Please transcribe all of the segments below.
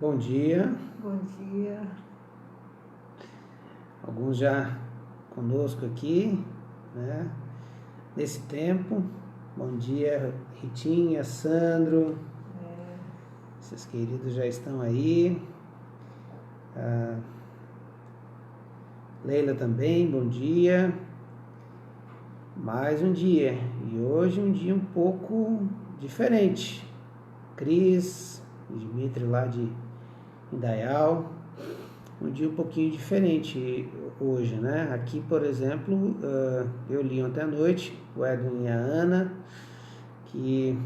Bom dia. Bom dia. Alguns já conosco aqui, né? Nesse tempo. Bom dia, Ritinha, Sandro. Esses queridos já estão aí. Leila também, bom dia. Mais um dia. E hoje um dia um pouco diferente. Cris, Dimitri lá de Indaial. Um dia um pouquinho diferente hoje, né? Aqui, por exemplo, eu li ontem à noite, o Edwin e a Ana, que...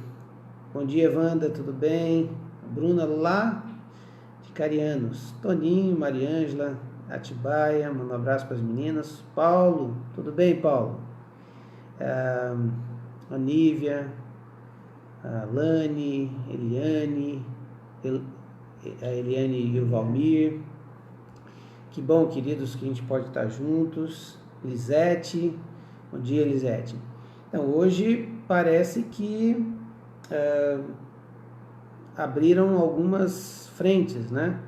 Bom dia, Wanda, tudo bem? Bruna lá de Carianos, Toninho, Mariângela, Atibaia, manda um abraço para as meninas. Paulo, tudo bem, Paulo? A Nívia, a Lani, Eliane, a Eliane e o Valmir. Que bom, queridos, que a gente pode estar juntos. Lisete, bom dia, Lisete. Então, hoje parece que abriram algumas frentes, né?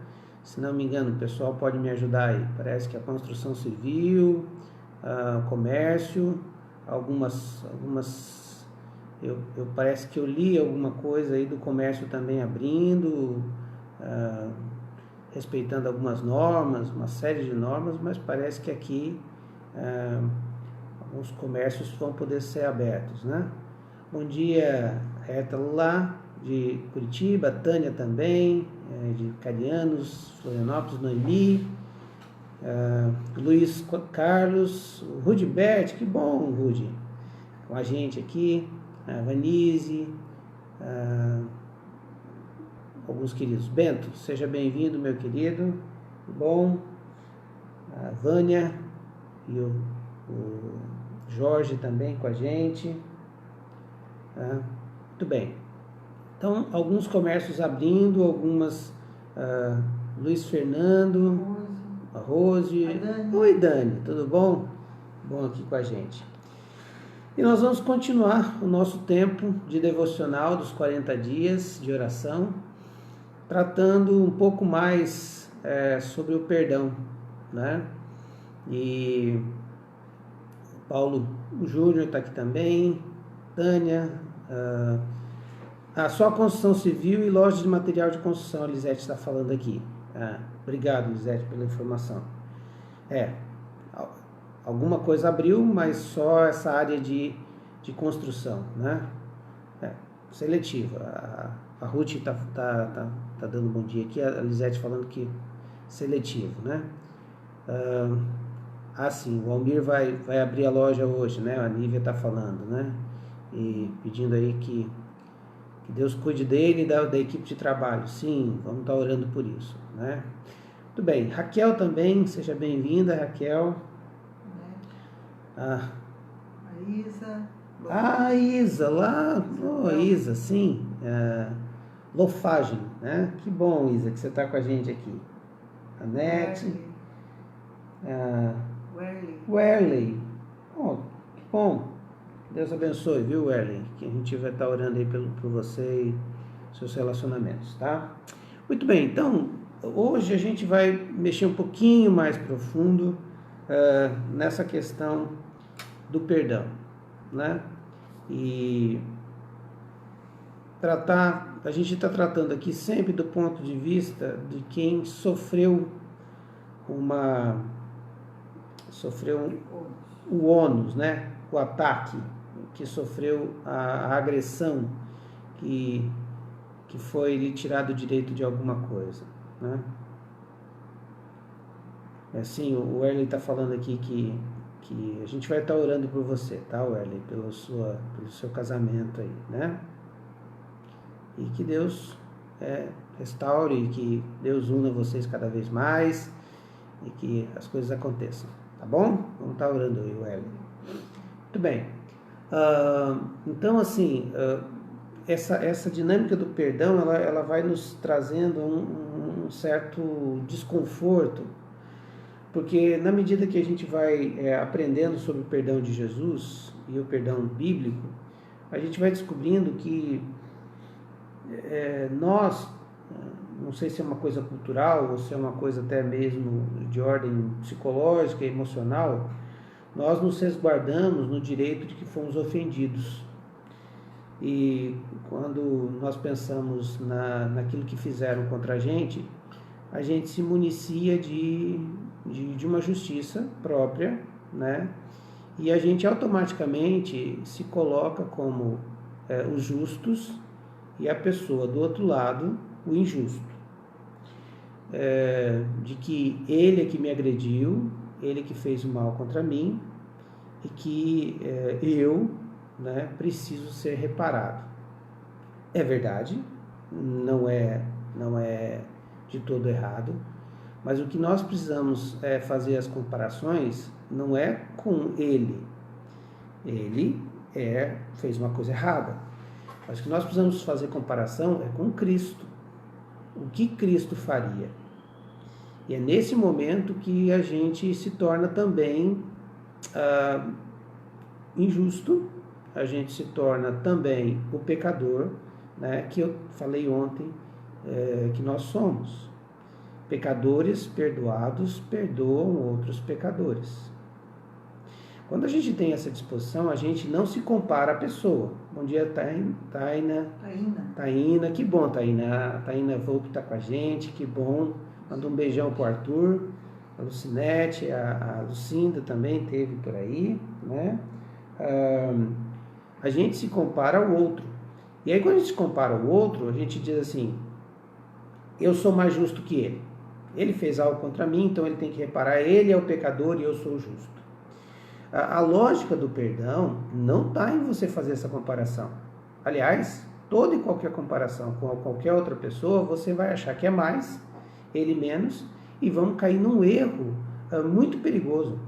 Se não me engano, o pessoal pode me ajudar aí. Parece que a construção civil, comércio, algumas parece que eu li alguma coisa aí do comércio também abrindo, respeitando algumas normas, uma série de normas, mas parece que aqui alguns comércios vão poder ser abertos, né? Bom dia, Reta lá de Curitiba, Tânia também, de Carianos, Florianópolis, Noemi, Luiz Carlos, Rudibert, que bom, Rudi, com a gente aqui, Vanise, alguns queridos. Bento, seja bem-vindo, meu querido, bom, a Vânia e o Jorge também com a gente. Muito bem. Então, alguns comércios abrindo, algumas... Luiz Fernando, a Rose. Oi, Dani, tudo bom? Bom aqui com a gente. E nós vamos continuar o nosso tempo de devocional dos 40 dias de oração, tratando um pouco mais sobre o perdão, né? E Paulo Júnior está aqui também, Tânia, só a construção civil e loja de material de construção, a Lisete está falando aqui. Obrigado, Lisete, pela informação. Alguma coisa abriu, mas só essa área de construção, né? Seletiva. A Ruth está dando um bom dia aqui, a Lisete falando que seletivo, né? Sim, o Almir vai abrir a loja hoje, né? A Nívia está falando, né? E pedindo aí que Deus cuide dele e da equipe de trabalho. Sim, vamos estar orando por isso, né? Muito bem. Raquel também, seja bem-vinda, Raquel. A Isa. A Isa, lá. Isa, sim. Lofagem, né? Que bom, Isa, que você está com a gente aqui. A Nete. Werley. Que bom. Deus abençoe, viu, Werley? Que a gente vai estar orando aí por você e seus relacionamentos, tá? Muito bem, então, hoje a gente vai mexer um pouquinho mais profundo nessa questão do perdão, né? E a gente está tratando aqui sempre do ponto de vista de quem sofreu o ônus, né? O ataque, que sofreu a agressão, que foi lhe tirado o direito de alguma coisa, né? Assim, o Erley está falando aqui que a gente vai estar orando por você, tá, Erley? Pelo seu casamento aí, né? E que Deus restaure, que Deus una vocês cada vez mais e que as coisas aconteçam, tá bom? Vamos estar orando aí, Erley. Muito bem. Então, assim, essa dinâmica do perdão, ela vai nos trazendo um certo desconforto, porque na medida que a gente vai aprendendo sobre o perdão de Jesus e o perdão bíblico, a gente vai descobrindo que nós, não sei se é uma coisa cultural ou se é uma coisa até mesmo de ordem psicológica, emocional, nós nos resguardamos no direito de que fomos ofendidos. E quando nós pensamos naquilo que fizeram contra a gente se municia de uma justiça própria, né? E a gente automaticamente se coloca como os justos e a pessoa do outro lado, o injusto. De que ele é que me agrediu, ele que fez o mal contra mim e que eu, né, preciso ser reparado. É verdade, não é de todo errado, mas o que nós precisamos fazer as comparações não é com ele. Ele fez uma coisa errada. Mas o que nós precisamos fazer comparação é com Cristo. O que Cristo faria? E é nesse momento que a gente se torna também injusto, a gente se torna também o pecador, né, que eu falei ontem que nós somos. Pecadores perdoados perdoam outros pecadores. Quando a gente tem essa disposição, a gente não se compara à pessoa. Bom dia, Taína, que bom, Taína. A Taína Volpe está com a gente, que bom. Manda um beijão pro Arthur, a Lucinete, a Lucinda também esteve por aí, né? A gente se compara ao outro. E aí, quando a gente se compara ao outro, a gente diz assim: eu sou mais justo que ele. Ele fez algo contra mim, então ele tem que reparar. Ele é o pecador e eu sou o justo. A lógica do perdão não está em você fazer essa comparação. Aliás, toda e qualquer comparação com qualquer outra pessoa, você vai achar que é mais, ele menos, e vamos cair num erro muito perigoso.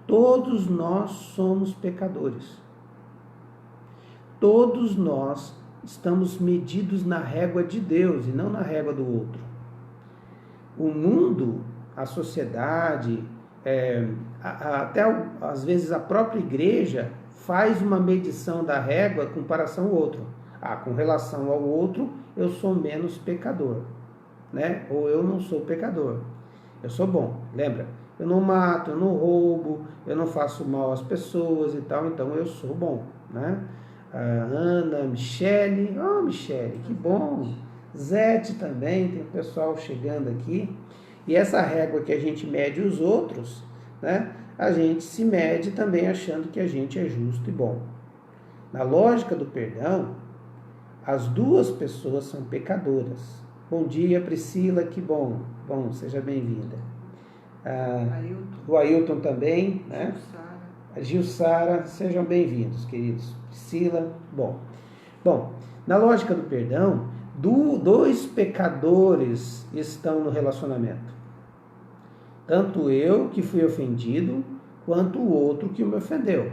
Todos nós somos pecadores. Todos nós estamos medidos na régua de Deus e não na régua do outro. O mundo, a sociedade, até às vezes a própria igreja faz uma medição da régua com comparação ao outro. Com relação ao outro, eu sou menos pecador, né? Ou eu não sou pecador, eu sou bom. Lembra? Eu não mato, eu não roubo, eu não faço mal às pessoas e tal, então eu sou bom, né? Ana, Michele, Michele, que bom. Zete também, tem o pessoal chegando aqui. E essa régua que a gente mede os outros, né? A gente se mede também achando que a gente é justo e bom. Na lógica do perdão, as duas pessoas são pecadoras. Bom dia, Priscila, que bom. Bom, seja bem-vinda. O Ailton também, né? A Gilsara, sejam bem-vindos, queridos. Priscila, bom, na lógica do perdão, dois pecadores estão no relacionamento. Tanto eu que fui ofendido, quanto o outro que me ofendeu.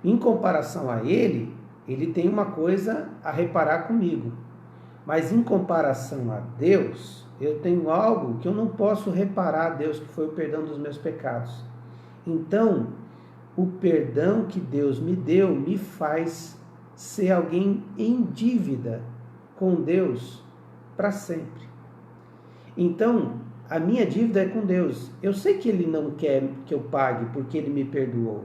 Em comparação a ele tem uma coisa a reparar comigo. Mas em comparação a Deus, eu tenho algo que eu não posso reparar a Deus, que foi o perdão dos meus pecados. Então, o perdão que Deus me deu me faz ser alguém em dívida com Deus para sempre. Então, a minha dívida é com Deus. Eu sei que Ele não quer que eu pague porque Ele me perdoou,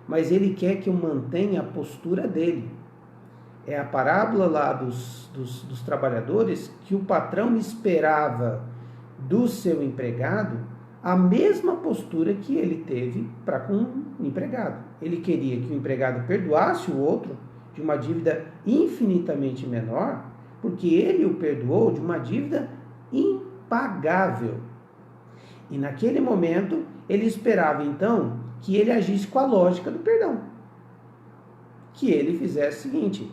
mas Ele quer que eu mantenha a postura dEle. É a parábola lá dos trabalhadores, que o patrão esperava do seu empregado a mesma postura que ele teve para com o empregado. Ele queria que o empregado perdoasse o outro de uma dívida infinitamente menor, porque ele o perdoou de uma dívida impagável. E naquele momento, ele esperava então que ele agisse com a lógica do perdão. Que ele fizesse o seguinte: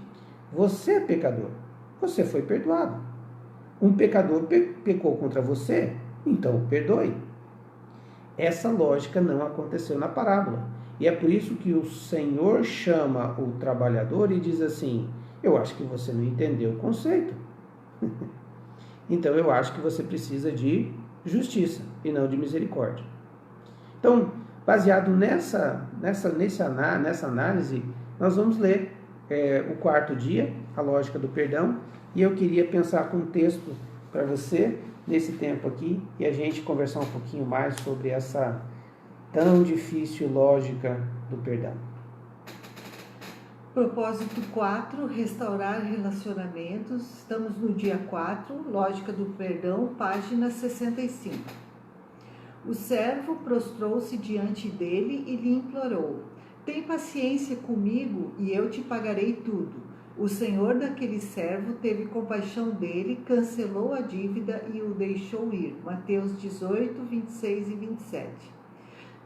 você é pecador, você foi perdoado. Um pecador pecou contra você, então perdoe. Essa lógica não aconteceu na parábola. E é por isso que o Senhor chama o trabalhador e diz assim: eu acho que você não entendeu o conceito. Então eu acho que você precisa de justiça e não de misericórdia. Então, baseado nessa análise, nós vamos ler o quarto dia, a lógica do perdão, e eu queria pensar com um texto para você nesse tempo aqui e a gente conversar um pouquinho mais sobre essa tão difícil lógica do perdão. Propósito 4, restaurar relacionamentos. Estamos no dia 4, lógica do perdão, página 65. O servo prostrou-se diante dele e lhe implorou: tem paciência comigo e eu te pagarei tudo. O senhor daquele servo teve compaixão dele, cancelou a dívida e o deixou ir. Mateus 18, 26 e 27.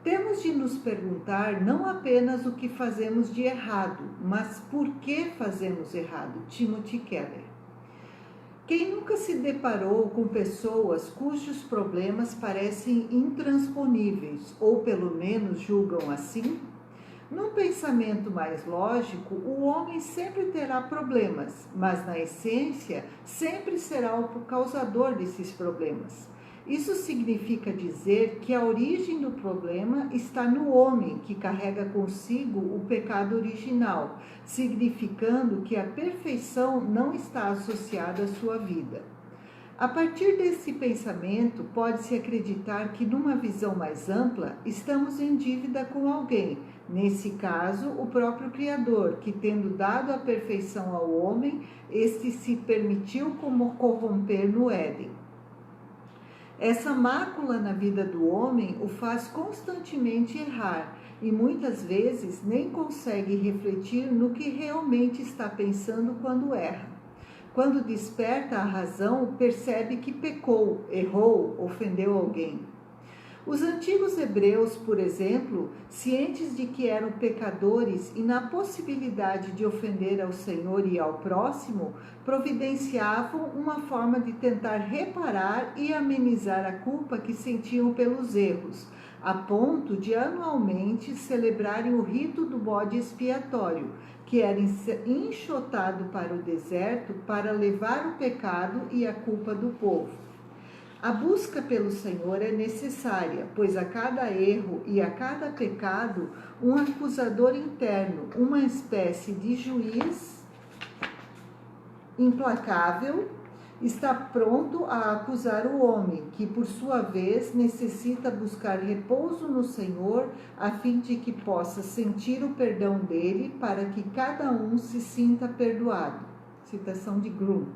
Temos de nos perguntar não apenas o que fazemos de errado, mas por que fazemos errado. Timothy Keller. Quem nunca se deparou com pessoas cujos problemas parecem intransponíveis, ou pelo menos julgam assim? Num pensamento mais lógico, o homem sempre terá problemas, mas na essência sempre será o causador desses problemas. Isso significa dizer que a origem do problema está no homem, que carrega consigo o pecado original, significando que a perfeição não está associada à sua vida. A partir desse pensamento, pode-se acreditar que, numa visão mais ampla, estamos em dívida com alguém, nesse caso, o próprio Criador, que, tendo dado a perfeição ao homem, este se permitiu corromper no Éden. Essa mácula na vida do homem o faz constantemente errar e muitas vezes nem consegue refletir no que realmente está pensando quando erra. Quando desperta a razão, percebe que pecou, errou, ofendeu alguém. Os antigos hebreus, por exemplo, cientes de que eram pecadores e na possibilidade de ofender ao Senhor e ao próximo, providenciavam uma forma de tentar reparar e amenizar a culpa que sentiam pelos erros, a ponto de anualmente celebrarem o rito do bode expiatório, que era enxotado para o deserto para levar o pecado e a culpa do povo. A busca pelo Senhor é necessária, pois a cada erro e a cada pecado, um acusador interno, uma espécie de juiz implacável, está pronto a acusar o homem, que por sua vez necessita buscar repouso no Senhor, a fim de que possa sentir o perdão dele, para que cada um se sinta perdoado. Citação de Grum.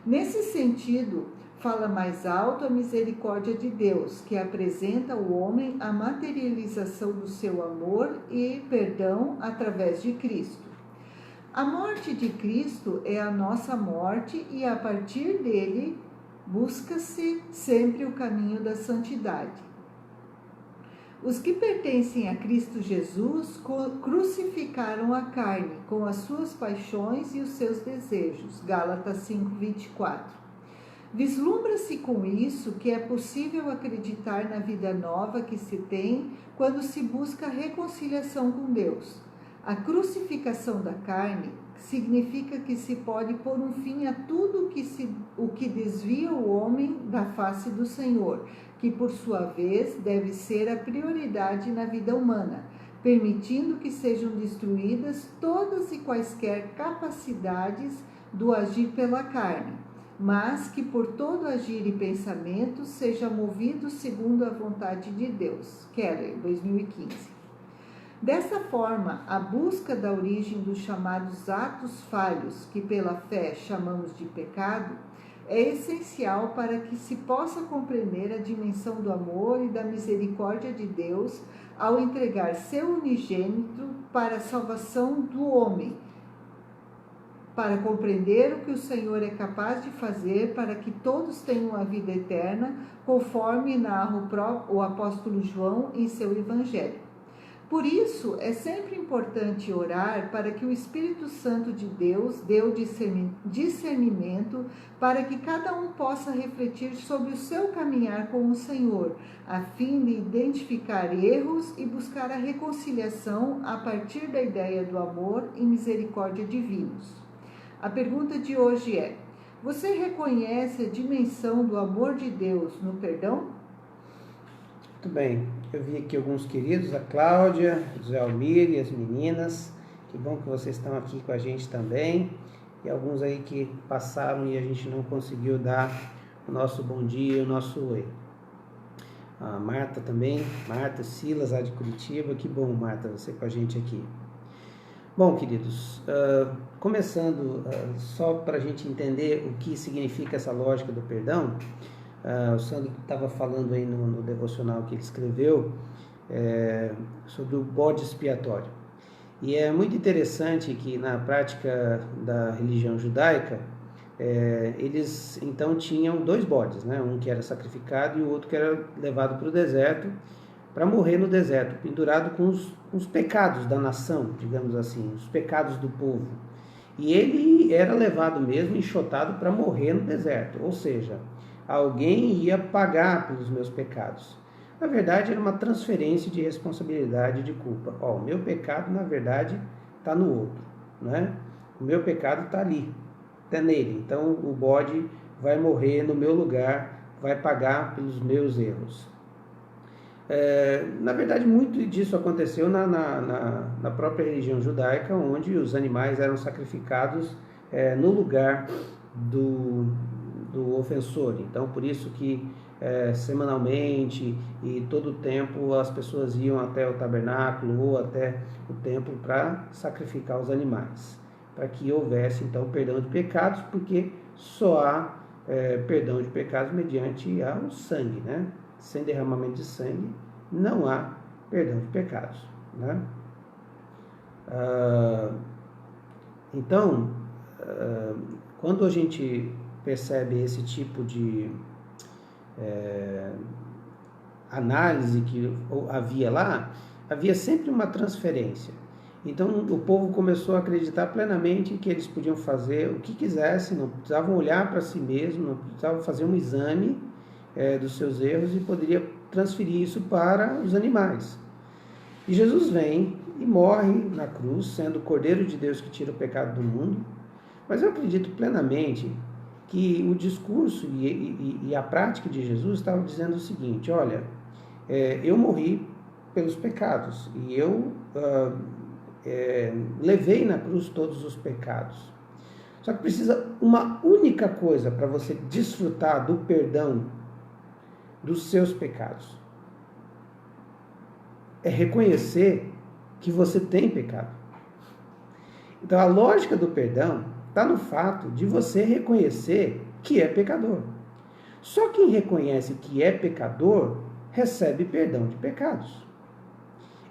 Nesse sentido, fala mais alto a misericórdia de Deus, que apresenta ao homem a materialização do seu amor e perdão através de Cristo. A morte de Cristo é a nossa morte e, a partir dele, busca-se sempre o caminho da santidade. Os que pertencem a Cristo Jesus crucificaram a carne com as suas paixões e os seus desejos. Gálatas 5:24. Vislumbra-se com isso que é possível acreditar na vida nova que se tem quando se busca a reconciliação com Deus. A crucificação da carne significa que se pode pôr um fim a tudo o que desvia o homem da face do Senhor, que por sua vez deve ser a prioridade na vida humana, permitindo que sejam destruídas todas e quaisquer capacidades do agir pela carne, mas que por todo agir e pensamento seja movido segundo a vontade de Deus. Keller, 2015. Dessa forma, a busca da origem dos chamados atos falhos, que pela fé chamamos de pecado, é essencial para que se possa compreender a dimensão do amor e da misericórdia de Deus ao entregar seu unigênito para a salvação do homem, para compreender o que o Senhor é capaz de fazer para que todos tenham a vida eterna, conforme narra o apóstolo João em seu Evangelho. Por isso, é sempre importante orar para que o Espírito Santo de Deus dê o discernimento para que cada um possa refletir sobre o seu caminhar com o Senhor, a fim de identificar erros e buscar a reconciliação a partir da ideia do amor e misericórdia divinos. A pergunta de hoje é: você reconhece a dimensão do amor de Deus no perdão? Muito bem, eu vi aqui alguns queridos, a Cláudia, o Zé Almir e as meninas. Que bom que vocês estão aqui com a gente também. E alguns aí que passaram e a gente não conseguiu dar o nosso bom dia, o nosso oi. A Marta também, Marta Silas, lá de Curitiba. Que bom, Marta, você com a gente aqui. Bom, queridos, começando só para a gente entender o que significa essa lógica do perdão, o Sandro estava falando aí no devocional que ele escreveu sobre o bode expiatório. E é muito interessante que na prática da religião judaica, eles então tinham 2 bodes, né? Um que era sacrificado e o outro que era levado para o deserto, para morrer no deserto, pendurado com os pecados da nação, digamos assim, os pecados do povo. E ele era levado mesmo, enxotado para morrer no deserto, ou seja, alguém ia pagar pelos meus pecados. Na verdade, era uma transferência de responsabilidade e de culpa. O meu pecado, na verdade, está no outro, né? O meu pecado está ali, está nele. Então, o bode vai morrer no meu lugar, vai pagar pelos meus erros. Na verdade, muito disso aconteceu na própria religião judaica, onde os animais eram sacrificados no lugar do ofensor. Então, por isso que semanalmente e todo o tempo as pessoas iam até o tabernáculo ou até o templo para sacrificar os animais, para que houvesse então perdão de pecados, porque só há perdão de pecados mediante o sangue, né? Sem derramamento de sangue não há perdão de pecados, né? Então, quando a gente percebe esse tipo de análise que havia lá, havia sempre uma transferência. Então o povo começou a acreditar plenamente que eles podiam fazer o que quisessem, não precisavam olhar para si mesmos, não precisavam fazer um exame dos seus erros e poderia transferir isso para os animais. E Jesus vem e morre na cruz, sendo o Cordeiro de Deus que tira o pecado do mundo. Mas eu acredito plenamente que o discurso e a prática de Jesus estavam dizendo o seguinte: olha, eu morri pelos pecados e eu levei na cruz todos os pecados. Só que precisa uma única coisa para você desfrutar do perdão dos seus pecados. É reconhecer que você tem pecado. Então a lógica do perdão está no fato de você reconhecer que é pecador. Só quem reconhece que é pecador recebe perdão de pecados.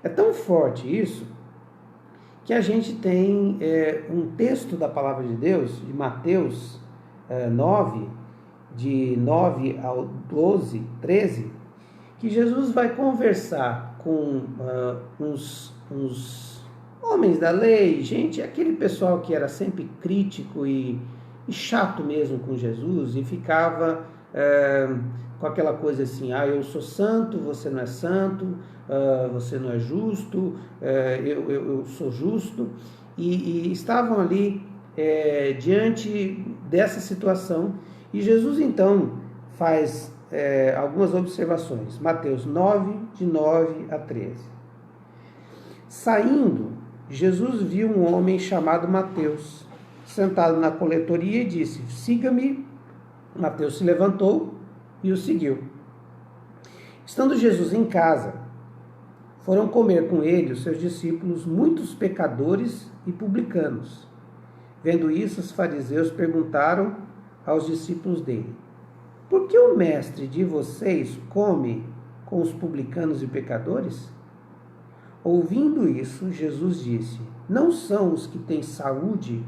É tão forte isso que a gente tem um texto da Palavra de Deus, de Mateus 9, de 9 ao 12, 13, que Jesus vai conversar com uns homens da lei, aquele pessoal que era sempre crítico e chato mesmo com Jesus e ficava com aquela coisa assim: eu sou santo, você não é santo, você não é justo, eu sou justo, e estavam ali diante dessa situação. E Jesus então faz algumas observações. Mateus 9, de 9 a 13. Saindo, Jesus viu um homem chamado Mateus, sentado na coletoria, e disse: siga-me. Mateus se levantou e o seguiu. Estando Jesus em casa, foram comer com ele os seus discípulos muitos pecadores e publicanos. Vendo isso, os fariseus perguntaram aos discípulos dele: por que o mestre de vocês come com os publicanos e pecadores? Ouvindo isso, Jesus disse: não são os que têm saúde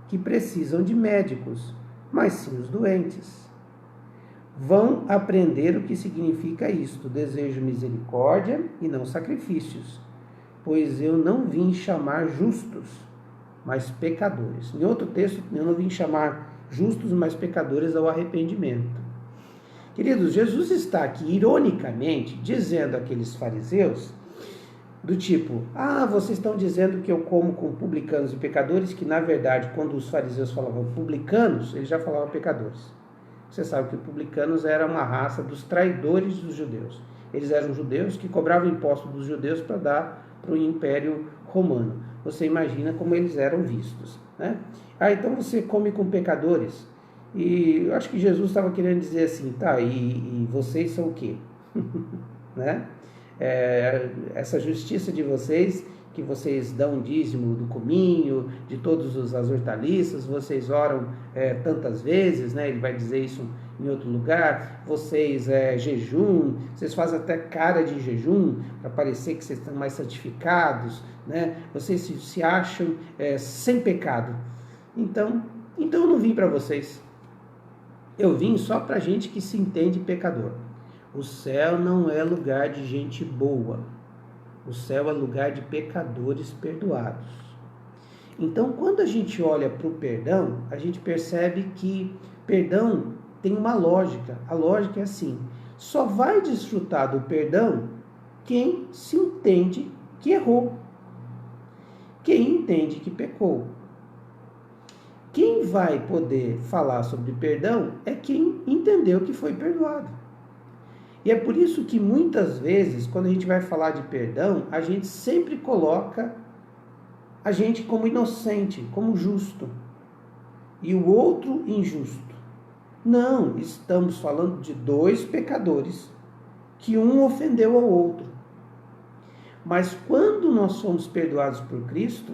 que precisam de médicos, mas sim os doentes. Vão aprender o que significa isto: desejo misericórdia e não sacrifícios, pois eu não vim chamar justos, mas pecadores. Em outro texto, eu não vim chamar justos, mas pecadores ao arrependimento. Queridos, Jesus está aqui, ironicamente, dizendo àqueles fariseus, do tipo: vocês estão dizendo que eu como com publicanos e pecadores, que na verdade, quando os fariseus falavam publicanos, eles já falavam pecadores. Você sabe que os publicanos era uma raça dos traidores dos judeus. Eles eram judeus que cobravam imposto dos judeus para dar para o Império Romano. Você imagina como eles eram vistos, né? Então você come com pecadores. E eu acho que Jesus estava querendo dizer assim, tá, e vocês são o quê? Né? Essa justiça de vocês, que vocês dão dízimo do cominho, de todas as hortaliças, vocês oram tantas vezes, né? Ele vai dizer isso em outro lugar, vocês jejum, vocês fazem até cara de jejum, para parecer que vocês estão mais santificados, né? Vocês se acham sem pecado. Então eu não vim para vocês. Eu vim só para gente que se entende pecador. O céu não é lugar de gente boa. O céu é lugar de pecadores perdoados. Então, quando a gente olha para o perdão, a gente percebe que perdão tem uma lógica. A lógica é assim: só vai desfrutar do perdão quem se entende que errou, quem entende que pecou. Quem vai poder falar sobre perdão é quem entendeu que foi perdoado. E é por isso que muitas vezes, quando a gente vai falar de perdão, a gente sempre coloca a gente como inocente, como justo, e o outro injusto. Não, estamos falando de dois pecadores, que um ofendeu ao outro. Mas quando nós somos perdoados por Cristo,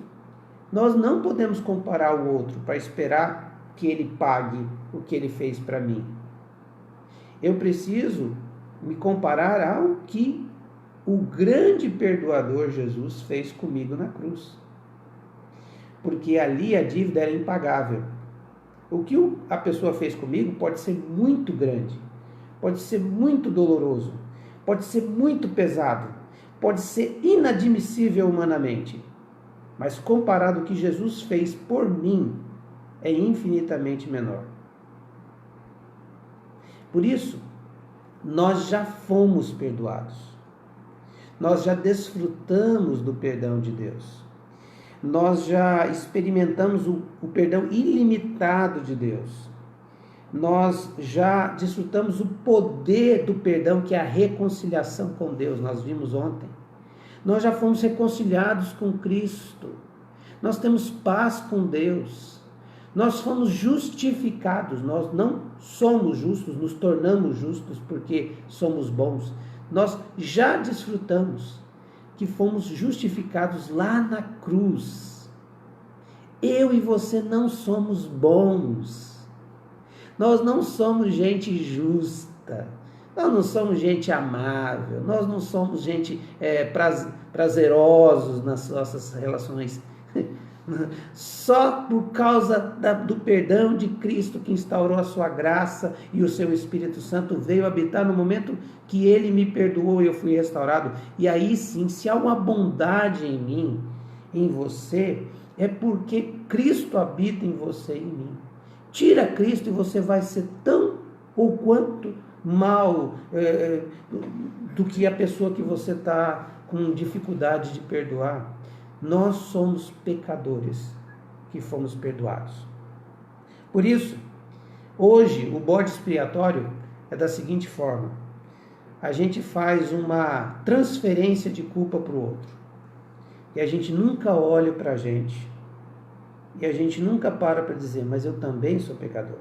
nós não podemos comparar o outro para esperar que ele pague o que ele fez para mim. Eu preciso me comparar ao que o grande perdoador Jesus fez comigo na cruz. Porque ali a dívida era impagável. O que a pessoa fez comigo pode ser muito grande, pode ser muito doloroso, pode ser muito pesado, pode ser inadmissível humanamente. Mas comparado ao que Jesus fez por mim, é infinitamente menor. Por isso, nós já fomos perdoados. Nós já desfrutamos do perdão de Deus. Nós já experimentamos o perdão ilimitado de Deus. Nós já desfrutamos o poder do perdão, que é a reconciliação com Deus. Nós vimos ontem. Nós já fomos reconciliados com Cristo. Nós temos paz com Deus. Nós fomos justificados. Nós não somos justos, nos tornamos justos porque somos bons. Nós já desfrutamos que fomos justificados lá na cruz. Eu e você não somos bons. Nós não somos gente justa. Nós não somos gente amável, nós não somos gente prazerosos nas nossas relações. Só por causa do perdão de Cristo, que instaurou a sua graça e o seu Espírito Santo veio habitar no momento que Ele me perdoou e eu fui restaurado. E aí sim, se há uma bondade em mim, em você, é porque Cristo habita em você e em mim. Tira Cristo e você vai ser tão ou quanto mal do que a pessoa que você está com dificuldade de perdoar. Nós somos pecadores que fomos perdoados. Por isso, hoje o bode expiatório é da seguinte forma: a gente faz uma transferência de culpa para o outro, e a gente nunca olha para a gente, e a gente nunca para dizer, mas eu também sou pecador.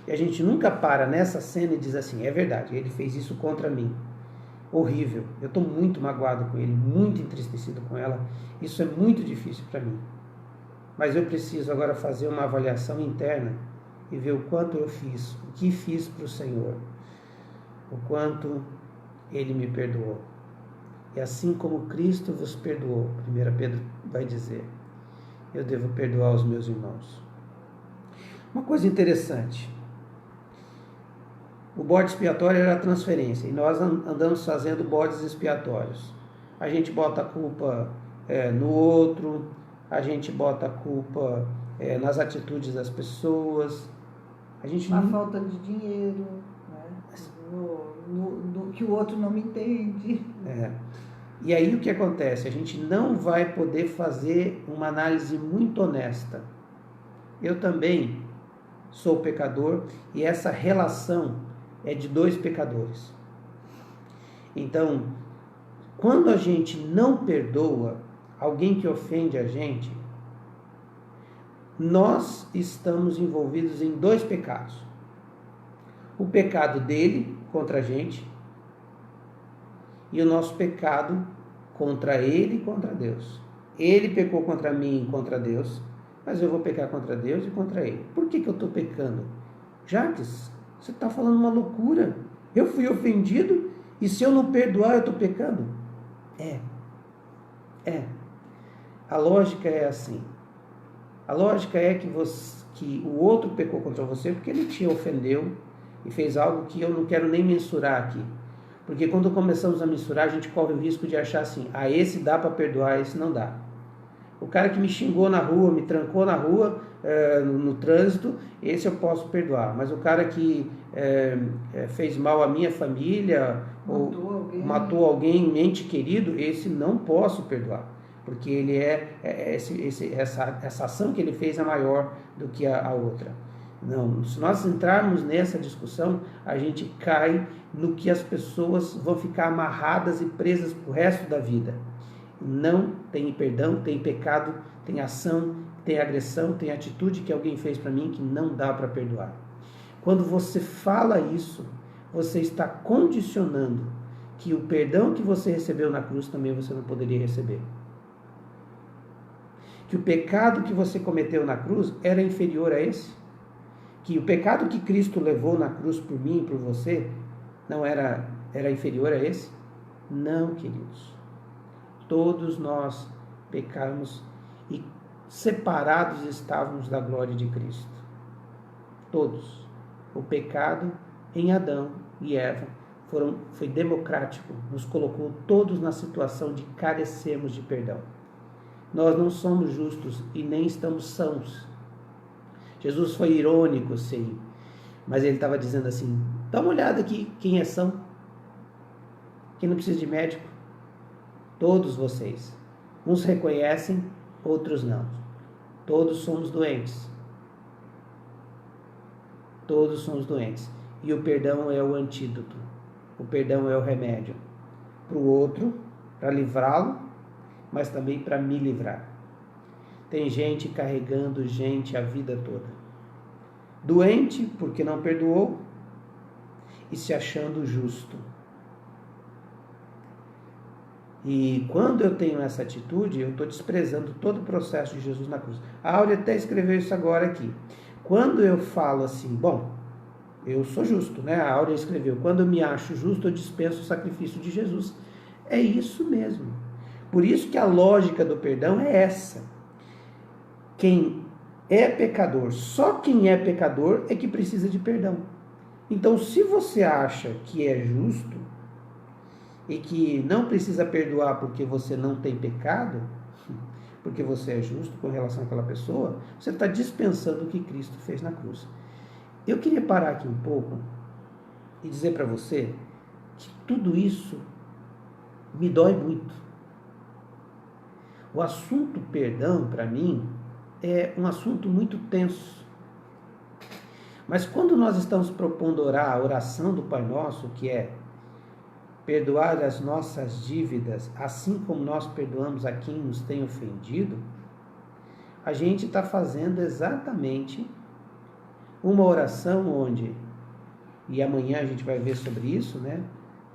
E a gente nunca para nessa cena e diz assim, é verdade, ele fez isso contra mim. Horrível, eu estou muito magoado com ele, muito entristecido com ela, isso é muito difícil para mim. Mas eu preciso agora fazer uma avaliação interna e ver o quanto eu fiz, o que fiz para o Senhor, o quanto Ele me perdoou. E assim como Cristo vos perdoou, 1 Pedro vai dizer, eu devo perdoar os meus irmãos. Uma coisa interessante, o bode expiatório era a transferência, e nós andamos fazendo bodes expiatórios. A gente bota a culpa no outro, a gente bota a culpa nas atitudes das pessoas. A falta de dinheiro, né? No que o outro não me entende. E aí o que acontece? A gente não vai poder fazer uma análise muito honesta. Eu também sou pecador e essa relação é de dois pecadores. Então, quando a gente não perdoa alguém que ofende a gente, nós estamos envolvidos em 2 pecados. O pecado dele contra a gente e o nosso pecado contra ele e contra Deus. Ele pecou contra mim e contra Deus, mas eu vou pecar contra Deus e contra ele. Por que eu estou pecando? Jacques, você está falando uma loucura. Eu fui ofendido e se eu não perdoar eu estou pecando? É. A lógica é assim. A lógica é que o outro pecou contra você porque ele te ofendeu e fez algo que eu não quero nem mensurar aqui. Porque quando começamos a mensurar, a gente corre o risco de achar assim, esse dá para perdoar, esse não dá. O cara que me xingou na rua, me trancou na rua, no trânsito, esse eu posso perdoar. Mas o cara que fez mal à minha família, matou alguém, ente querido, esse não posso perdoar. Porque ele essa ação que ele fez é maior do que a outra. Não, se nós entrarmos nessa discussão, a gente cai no que as pessoas vão ficar amarradas e presas para o resto da vida. Não tem perdão, tem pecado, tem ação, tem agressão, tem atitude que alguém fez para mim que não dá para perdoar. Quando você fala isso, você está condicionando que o perdão que você recebeu na cruz também você não poderia receber. Que o pecado que você cometeu na cruz era inferior a esse. Que o pecado que Cristo levou na cruz por mim e por você não era inferior a esse? Não, queridos. Todos nós pecamos e separados estávamos da glória de Cristo. Todos. O pecado em Adão e Eva foi democrático, nos colocou todos na situação de carecermos de perdão. Nós não somos justos e nem estamos sãos. Jesus foi irônico, sim, mas ele estava dizendo assim, dá uma olhada aqui, quem é são? Quem não precisa de médico? Todos vocês. Uns reconhecem, outros não. Todos somos doentes. Todos somos doentes. E o perdão é o antídoto. O perdão é o remédio. Para o outro, para livrá-lo, mas também para me livrar. Tem gente carregando gente a vida toda. Doente porque não perdoou e se achando justo. E quando eu tenho essa atitude, eu estou desprezando todo o processo de Jesus na cruz. A Áurea até escreveu isso agora aqui. Quando eu falo assim, bom, eu sou justo, né? A Áurea escreveu, quando eu me acho justo, eu dispenso o sacrifício de Jesus. É isso mesmo. Por isso que a lógica do perdão é essa. Quem é pecador, só quem é pecador é que precisa de perdão. Então, se você acha que é justo e que não precisa perdoar porque você não tem pecado, porque você é justo com relação àquela pessoa, você está dispensando o que Cristo fez na cruz. Eu queria parar aqui um pouco e dizer para você que tudo isso me dói muito. O assunto perdão, para mim, é um assunto muito tenso. Mas quando nós estamos propondo orar a oração do Pai Nosso, que é perdoar as nossas dívidas, assim como nós perdoamos a quem nos tem ofendido, a gente está fazendo exatamente uma oração onde, e amanhã a gente vai ver sobre isso, né?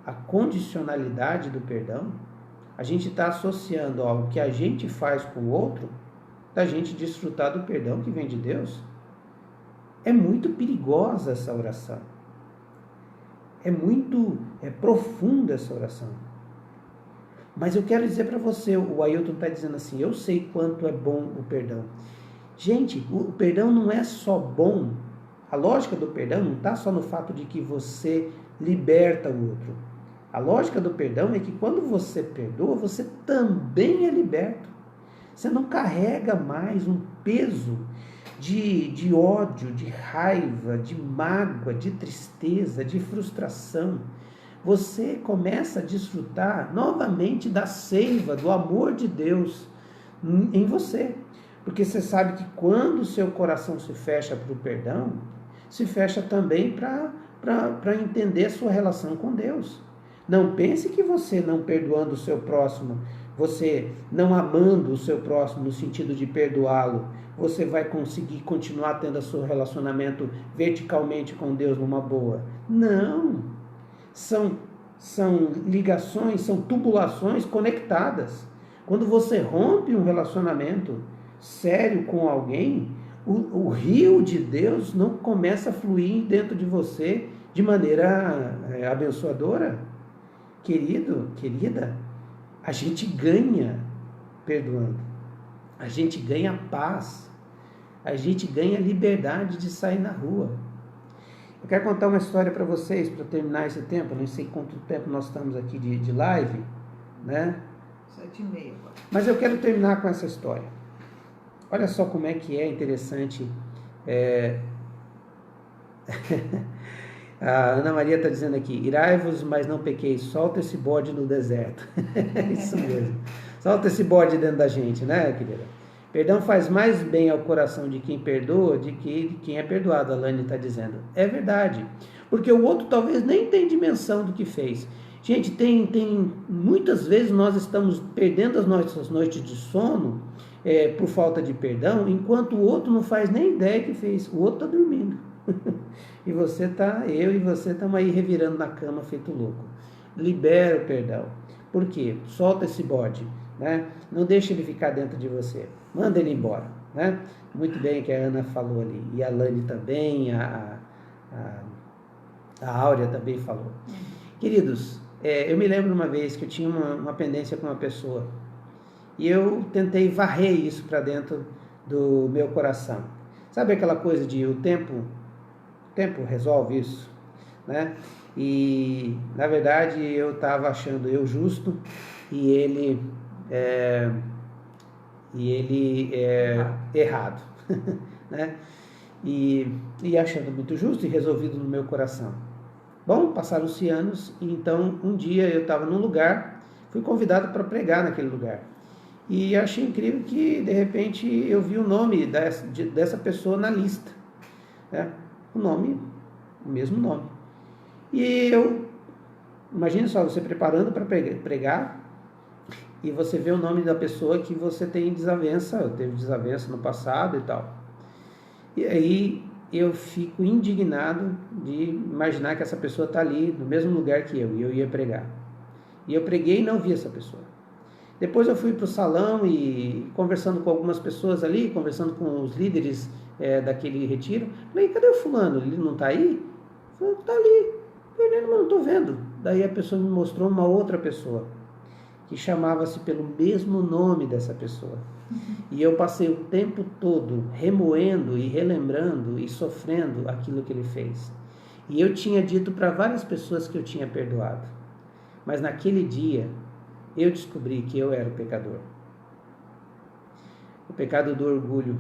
A condicionalidade do perdão, a gente está associando ao que a gente faz com o outro, da gente desfrutar do perdão que vem de Deus. É muito perigosa essa oração. É muito profunda essa oração. Mas eu quero dizer para você, o Ailton está dizendo assim, eu sei quanto é bom o perdão. Gente, o perdão não é só bom. A lógica do perdão não está só no fato de que você liberta o outro. A lógica do perdão é que quando você perdoa, você também é liberto. Você não carrega mais um peso de ódio, de raiva, de mágoa, de tristeza, de frustração. Você começa a desfrutar novamente da seiva, do amor de Deus em você. Porque você sabe que quando o seu coração se fecha para o perdão, se fecha também para entender a sua relação com Deus. Não pense que você não perdoando o seu próximo, você não amando o seu próximo no sentido de perdoá-lo, você vai conseguir continuar tendo o seu relacionamento verticalmente com Deus numa boa. Não. São ligações, são tubulações conectadas. Quando você rompe um relacionamento sério com alguém, o rio de Deus não começa a fluir dentro de você de maneira abençoadora. Querido, querida, a gente ganha perdoando, a gente ganha paz, a gente ganha liberdade de sair na rua. Eu quero contar uma história para vocês, para terminar esse tempo. Eu não sei quanto tempo nós estamos aqui de live, né? 7h30 agora. Mas eu quero terminar com essa história. Olha só como é que é interessante. A Ana Maria está dizendo aqui: irai-vos, mas não pequeis, solta esse bode no deserto. Isso mesmo. Solta esse bode dentro da gente, né, querida? Perdão faz mais bem ao coração de quem perdoa do que de quem é perdoado, a Lani está dizendo. É verdade, porque o outro talvez nem tenha dimensão do que fez. Gente, muitas vezes nós estamos perdendo as nossas noites de sono por falta de perdão, enquanto o outro não faz nem ideia que fez. O outro está dormindo. E eu e você estamos aí revirando na cama feito louco. Libera o perdão. Por quê? Solta esse bode, né? Não deixa ele ficar dentro de você. Manda ele embora, né? Muito bem que a Ana falou ali. E a Lani também, a Áurea também falou. Queridos, eu me lembro uma vez que eu tinha uma pendência com uma pessoa. E eu tentei varrer isso para dentro do meu coração. Sabe aquela coisa de o tempo resolve isso, né? E na verdade eu estava achando eu justo e ele errado, né? E achando muito justo e resolvido no meu coração. Bom, passaram-se anos e então um dia eu estava num lugar, fui convidado para pregar naquele lugar. E achei incrível que de repente eu vi o nome dessa pessoa na lista, né? O mesmo nome. E imagine só, você preparando para pregar, e você vê o nome da pessoa que você teve desavença no passado e tal. E aí eu fico indignado de imaginar que essa pessoa está ali, no mesmo lugar que eu, e eu ia pregar. E eu preguei e não vi essa pessoa. Depois eu fui para o salão e conversando com algumas pessoas ali, conversando com os líderes daquele retiro. Falei, cadê o fulano? Ele não está aí? Falei, está ali. Eu não estou vendo. Daí a pessoa me mostrou uma outra pessoa, que chamava-se pelo mesmo nome dessa pessoa. E eu passei o tempo todo remoendo e relembrando e sofrendo aquilo que ele fez. E eu tinha dito para várias pessoas que eu tinha perdoado. Mas naquele dia, eu descobri que eu era o pecador. O pecado do orgulho.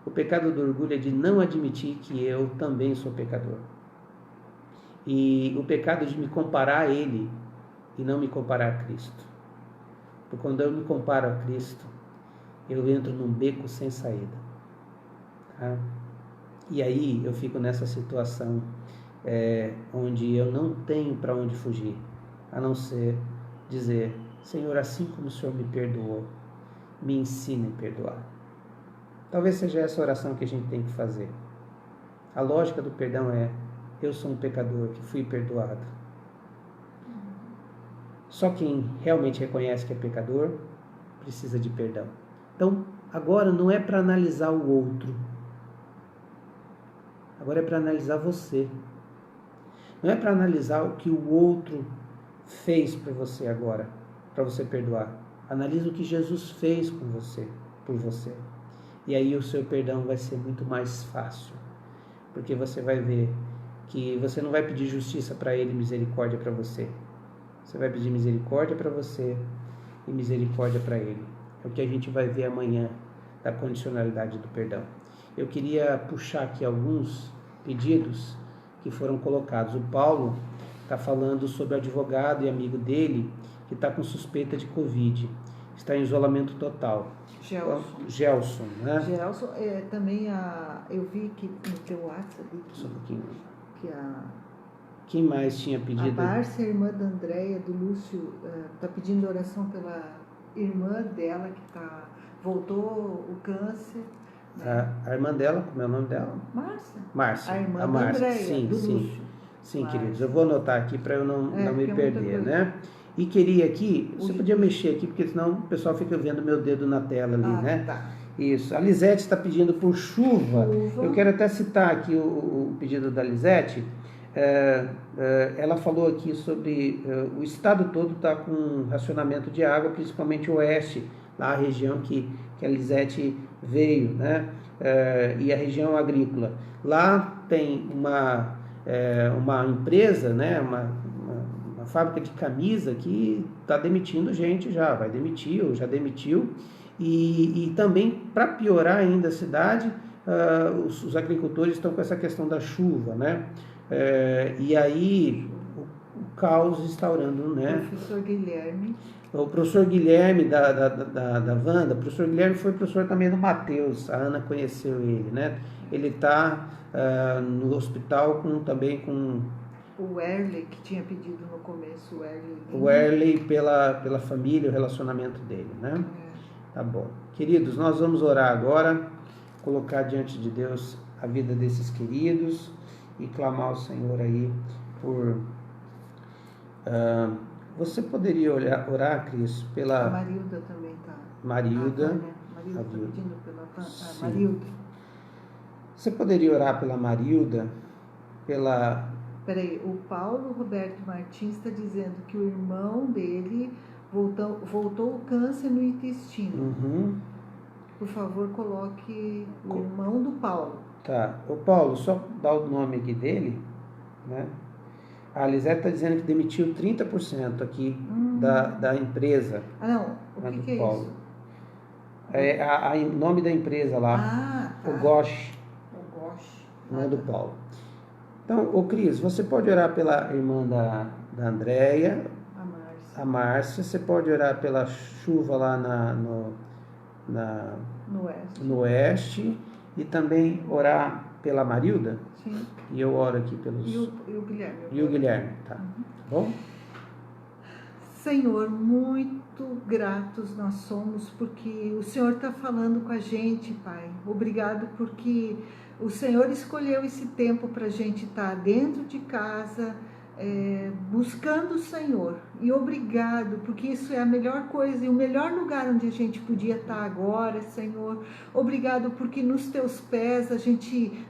O pecado do orgulho é de não admitir que eu também sou pecador. E o pecado de me comparar a Ele e não me comparar a Cristo. Porque quando eu me comparo a Cristo, eu entro num beco sem saída. Tá? E aí eu fico nessa situação onde eu não tenho para onde fugir, a não ser dizer: Senhor, assim como o Senhor me perdoou, me ensine a perdoar. Talvez seja essa oração que a gente tem que fazer. A lógica do perdão é: eu sou um pecador que fui perdoado. Só quem realmente reconhece que é pecador precisa de perdão. Então, agora não é para analisar o outro. Agora é para analisar você. Não é para analisar o que o outro fez para você agora, para você perdoar. Analisa o que Jesus fez com você, por você. E aí o seu perdão vai ser muito mais fácil. Porque você vai ver que você não vai pedir justiça para Ele, misericórdia para você. Você vai pedir misericórdia para você e misericórdia para Ele. É o que a gente vai ver amanhã da condicionalidade do perdão. Eu queria puxar aqui alguns pedidos que foram colocados. O Paulo está falando sobre o advogado e amigo dele que está com suspeita de Covid. Está em isolamento total. Gelson, né? Gelson, também eu vi que no teu WhatsApp Só um pouquinho. Quem mais tinha A pedido? Márcia, irmã da Andréia, do Lúcio, está pedindo oração pela irmã dela que voltou o câncer. Né? A irmã dela, como é o nome dela? Márcia. Márcia. A irmã A da Márcia. Andréia, Sim, do sim. Lúcio. Sim, Márcia. queridos. Eu vou anotar aqui para eu não me porque é muita perder, coisa. né? E queria aqui, você podia mexer aqui, porque senão o pessoal fica vendo meu dedo na tela ali, né? Tá. Isso. A Lisete está pedindo por chuva. Eu quero até citar aqui o pedido da Lisete. Ela falou aqui sobre o estado todo está com racionamento de água, principalmente o oeste, lá a região que a Lisete veio, né? E a região agrícola. Lá tem uma empresa, né? Uma fábrica de camisa que está demitindo gente já, vai demitir ou já demitiu. E também, para piorar ainda a cidade, os agricultores estão com essa questão da chuva, né? E aí o caos instaurando, né? Professor Guilherme. O professor Guilherme da Wanda, o professor Guilherme foi professor também do Mateus, a Ana conheceu ele, né? Ele está no hospital também com... O Werley, que tinha pedido no começo, o Werley pela família, o relacionamento dele, né? Tá bom. Queridos, nós vamos orar agora, colocar diante de Deus a vida desses queridos e clamar ao Senhor aí por... você poderia orar, Cris, pela... A Marilda também está. Marilda. Marilda está pedindo pela Marilda. Você poderia orar pela Marilda, pela... Peraí, o Paulo Roberto Martins está dizendo que o irmão dele voltou o câncer no intestino. Uhum. Por favor, coloque o irmão do Paulo. Tá. O Paulo, só dá o nome aqui dele, né? A Lisete está dizendo que demitiu 30% aqui da empresa. Não, o que é Paulo. isso? É o nome da empresa lá. Tá. O Gosh. O Gosh. Não é do Paulo. Então, Cris, você pode orar pela irmã da Andréia, a Márcia. Você pode orar pela chuva lá no oeste. E também orar pela Marilda. Sim. E eu oro aqui pelos... E o Guilherme. E o Guilherme, tá. Bom? Senhor, muito gratos nós somos porque o Senhor está falando com a gente, Pai. Obrigado porque o Senhor escolheu esse tempo para a gente estar dentro de casa, buscando o Senhor. E obrigado, porque isso é a melhor coisa e o melhor lugar onde a gente podia estar agora, Senhor. Obrigado porque nos teus pés,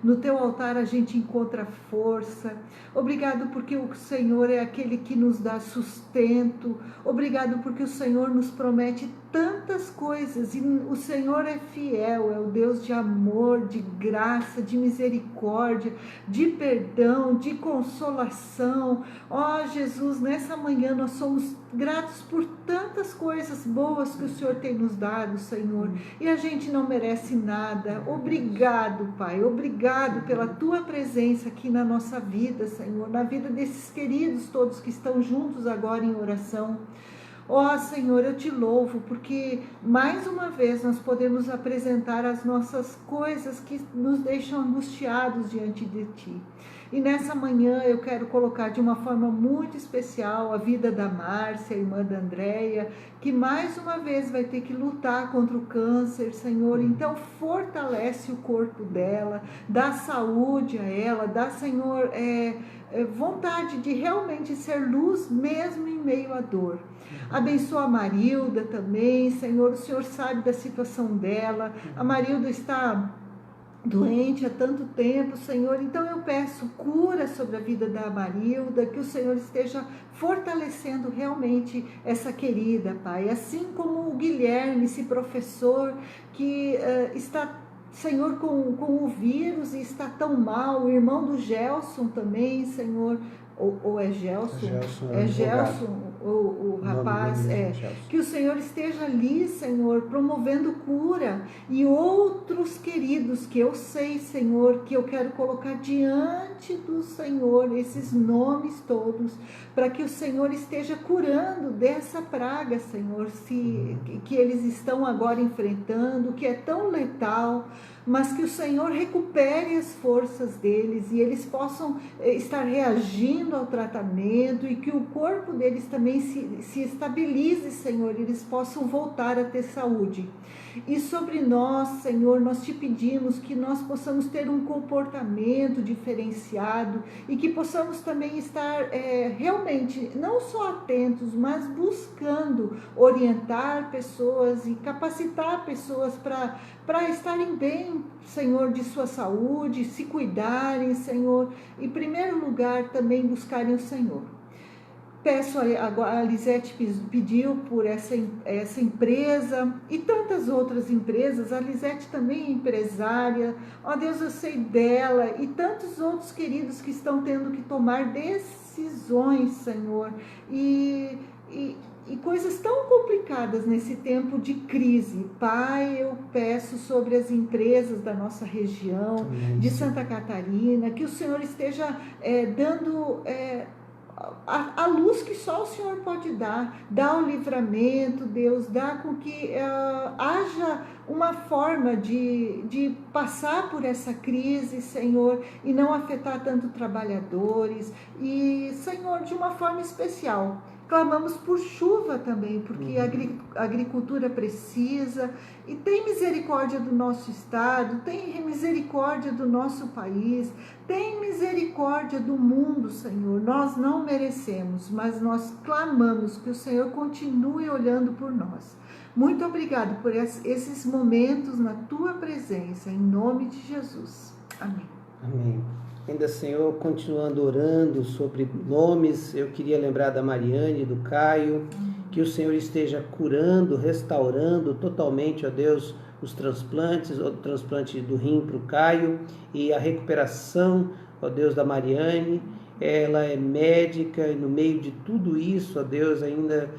no teu altar a gente encontra força. Obrigado porque o Senhor é aquele que nos dá sustento. Obrigado porque o Senhor nos promete tantas coisas e o Senhor é fiel, é o Deus de amor, de graça, de misericórdia, de perdão, de consolação. Ó Jesus, nessa manhã nós somos gratos por tantas coisas boas que o Senhor tem nos dado, Senhor, e a gente não merece nada. Obrigado, Pai, obrigado pela tua presença aqui na nossa vida, Senhor, na vida desses queridos todos que estão juntos agora em oração. Ó Senhor, eu te louvo porque mais uma vez nós podemos apresentar as nossas coisas que nos deixam angustiados diante de Ti. E nessa manhã eu quero colocar de uma forma muito especial a vida da Márcia, irmã da Andréia, que mais uma vez vai ter que lutar contra o câncer, Senhor. Então fortalece o corpo dela, dá saúde a ela, dá, Senhor, vontade de realmente ser luz mesmo em meio à dor. Abençoa a Marilda também, Senhor, o Senhor sabe da situação dela. A Marilda está doente há tanto tempo, Senhor, então eu peço cura sobre a vida da Marilda, que o Senhor esteja fortalecendo realmente essa querida, Pai, assim como o Guilherme, esse professor que está, Senhor, com o vírus e está tão mal, o irmão do Gelson também, Senhor, ou é Gelson? É Gelson, o rapaz, que o Senhor esteja ali, Senhor, promovendo cura, e outros queridos que eu sei, Senhor, que eu quero colocar diante do Senhor, esses nomes todos, para que o Senhor esteja curando dessa praga, Senhor, que eles estão agora enfrentando, que é tão letal, mas que o Senhor recupere as forças deles e eles possam estar reagindo ao tratamento e que o corpo deles também se estabilize, Senhor, e eles possam voltar a ter saúde. E sobre nós, Senhor, nós te pedimos que nós possamos ter um comportamento diferenciado e que possamos também estar realmente, não só atentos, mas buscando orientar pessoas e capacitar pessoas para estarem bem, Senhor, de sua saúde, se cuidarem, Senhor, em primeiro lugar também buscarem o Senhor. Peço, a Lisete pediu por essa empresa e tantas outras empresas. A Lisete também é empresária. Ó Deus, eu sei dela e tantos outros queridos que estão tendo que tomar decisões, Senhor. E coisas tão complicadas nesse tempo de crise. Pai, eu peço sobre as empresas da nossa região, de Santa Catarina, que o Senhor esteja dando... a luz que só o Senhor pode dar, dá o livramento, Deus, dá com que haja uma forma de passar por essa crise, Senhor, e não afetar tanto trabalhadores, e, Senhor, de uma forma especial. Clamamos por chuva também, porque a agricultura precisa, e tem misericórdia do nosso estado, tem misericórdia do nosso país, tem misericórdia do mundo, Senhor. Nós não merecemos, mas nós clamamos que o Senhor continue olhando por nós. Muito obrigado por esses momentos na tua presença, em nome de Jesus. Amém. Amém. Ainda, Senhor, continuando orando sobre nomes, eu queria lembrar da Mariane e do Caio, que o Senhor esteja curando, restaurando totalmente, ó Deus, os transplantes, o transplante do rim para o Caio e a recuperação, ó Deus, da Mariane. Ela é médica e no meio de tudo isso, ó Deus, ainda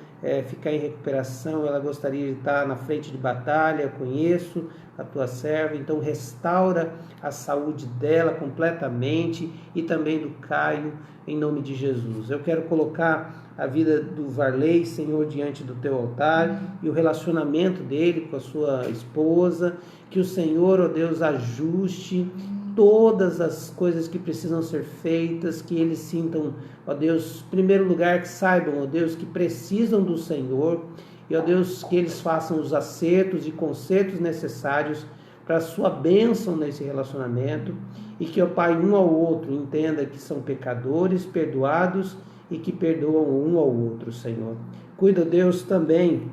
ficar em recuperação, ela gostaria de estar na frente de batalha. Eu conheço a tua serva, então restaura a saúde dela completamente e também do Caio, em nome de Jesus. Eu quero colocar a vida do Varley, Senhor, diante do teu altar e o relacionamento dele com a sua esposa, que o Senhor, ó Deus, ajuste todas as coisas que precisam ser feitas, que eles sintam, ó Deus, em primeiro lugar, que saibam, ó Deus, que precisam do Senhor, e ó Deus, que eles façam os acertos e consertos necessários para a sua bênção nesse relacionamento, e que, ó Pai, um ao outro entenda que são pecadores, perdoados, e que perdoam um ao outro, Senhor. Cuida, Deus, também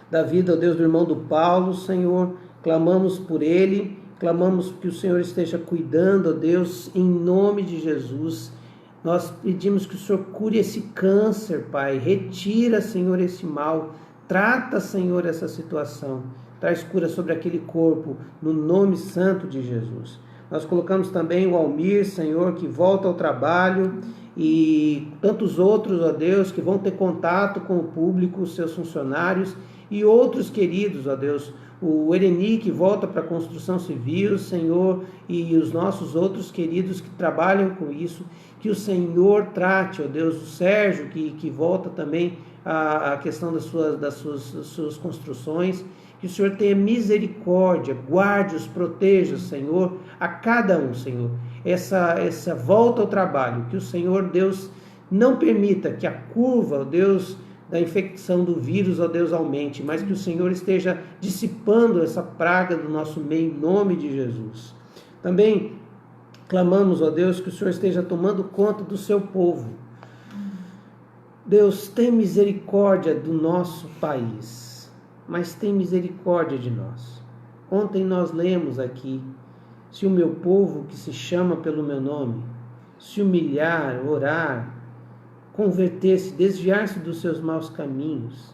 da vida, ó Deus, do irmão do Paulo, Senhor, clamamos por ele, clamamos que o Senhor esteja cuidando, ó Deus, em nome de Jesus. Nós pedimos que o Senhor cure esse câncer, Pai. Retira, Senhor, esse mal. Trata, Senhor, essa situação. Traz cura sobre aquele corpo, no nome santo de Jesus. Nós colocamos também o Almir, Senhor, que volta ao trabalho, e tantos outros, ó Deus, que vão ter contato com o público, os seus funcionários, e outros queridos, ó Deus, o Ereni, que volta para a construção civil, Senhor, e os nossos outros queridos que trabalham com isso, que o Senhor trate, ó Deus, o Sérgio, que volta também à questão das suas construções, que o Senhor tenha misericórdia, guarde-os, proteja, Senhor, a cada um, Senhor, essa volta ao trabalho, que o Senhor, Deus, não permita que a curva, ó Deus, da infecção do vírus, ó Deus, aumente, mas que o Senhor esteja dissipando essa praga do nosso meio, em nome de Jesus. Também clamamos, ó Deus, que o Senhor esteja tomando conta do seu povo. Deus, tem misericórdia do nosso país, mas tem misericórdia de nós. Ontem nós lemos aqui, se o meu povo, que se chama pelo meu nome, se humilhar, orar, converter-se, desviar-se dos seus maus caminhos,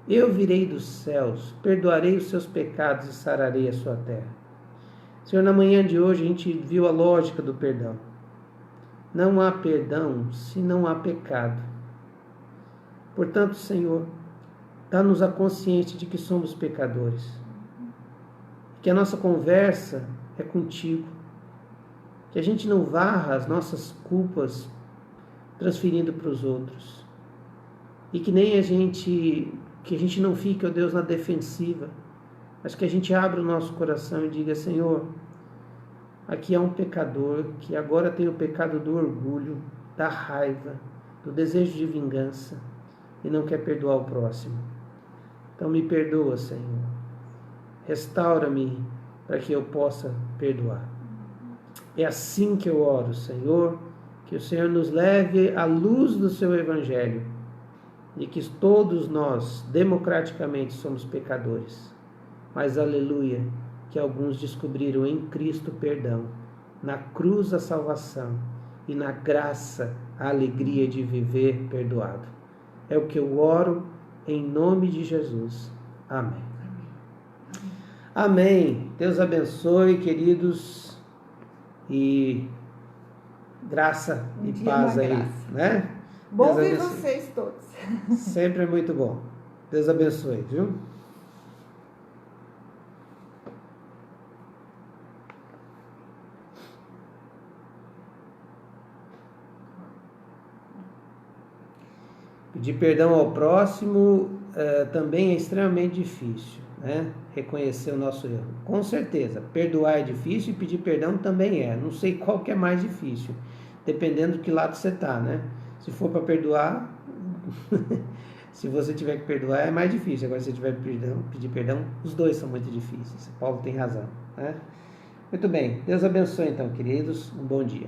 eu virei dos céus, perdoarei os seus pecados e sararei a sua terra. Senhor, na manhã de hoje a gente viu a lógica do perdão. Não há perdão se não há pecado. Portanto, Senhor, dá-nos a consciência de que somos pecadores, que a nossa conversa é contigo, que a gente não varra as nossas culpas transferindo para os outros, e que nem a gente não fique, ó Deus, na defensiva, mas que a gente abra o nosso coração e diga: Senhor, aqui há um pecador que agora tem o pecado do orgulho, da raiva, do desejo de vingança e não quer perdoar o próximo. Então me perdoa, Senhor. Restaura-me para que eu possa perdoar. É assim que eu oro, Senhor, que o Senhor nos leve à luz do seu Evangelho e que todos nós, democraticamente, somos pecadores. Mas, aleluia, que alguns descobriram em Cristo perdão, na cruz a salvação e na graça a alegria de viver perdoado. É o que eu oro em nome de Jesus. Amém. Amém. Deus abençoe, queridos, e graça e paz aí, né? Bom ver vocês todos. Sempre é muito bom. Deus abençoe, viu? Pedir perdão ao próximo também é extremamente difícil, né? Reconhecer o nosso erro. Com certeza, perdoar é difícil e pedir perdão também é. Não sei qual que é mais difícil, dependendo do que lado você está, né? Se for para perdoar, se você tiver que perdoar é mais difícil. Agora, se tiver que pedir perdão, os dois são muito difíceis. Paulo tem razão, né? Muito bem, Deus abençoe então, queridos. Um bom dia.